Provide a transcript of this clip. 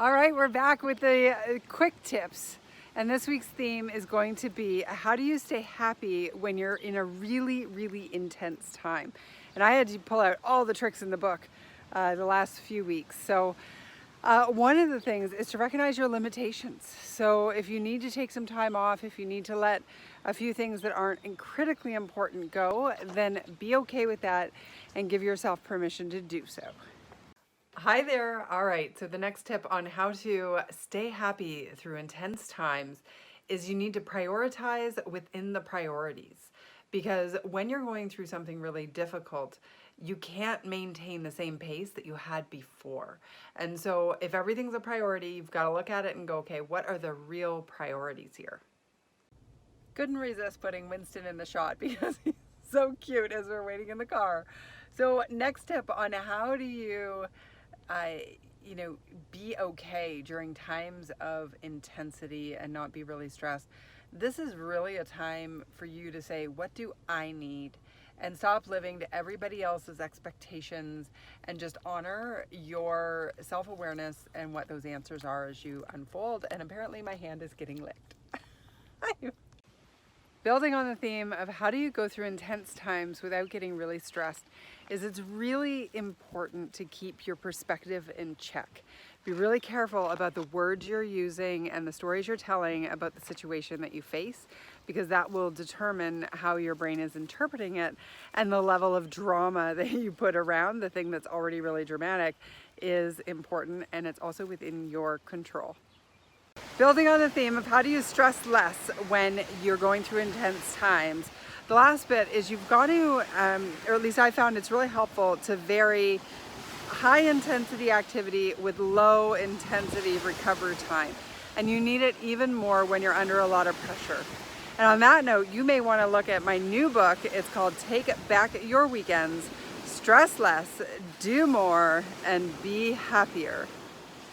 All right, we're back with the quick tips. And this week's theme is going to be, how do you stay happy when you're in a really, really intense time? And I had to pull out all the tricks in the book the last few weeks. So one of the things is to recognize your limitations. So if you need to take some time off, if you need to let a few things that aren't critically important go, then be okay with that and give yourself permission to do so. Hi there. All right, so the next tip on how to stay happy through intense times is you need to prioritize within the priorities. Because when you're going through something really difficult, you can't maintain the same pace that you had before. And so if everything's a priority, you've got to look at it and go, okay, what are the real priorities here? Couldn't resist putting Winston in the shot because he's so cute as we're waiting in the car. So next tip on how do you be okay during times of intensity and not be really stressed. This is really a time for you to say, what do I need? And stop living to everybody else's expectations and just honor your self-awareness and what those answers are as you unfold. And apparently my hand is getting licked. Building on the theme of how do you go through intense times without getting really stressed, is it's really important to keep your perspective in check. Be really careful about the words you're using and the stories you're telling about the situation that you face, because that will determine how your brain is interpreting it, and the level of drama that you put around the thing that's already really dramatic is important, and it's also within your control. Building on the theme of how do you stress less when you're going through intense times, the last bit is you've got to, or at least I found it's really helpful to vary high intensity activity with low intensity recovery time. And you need it even more when you're under a lot of pressure. And on that note, you may want to look at my new book. It's called Take Back Your Weekends, Stress Less, Do More, and Be Happier.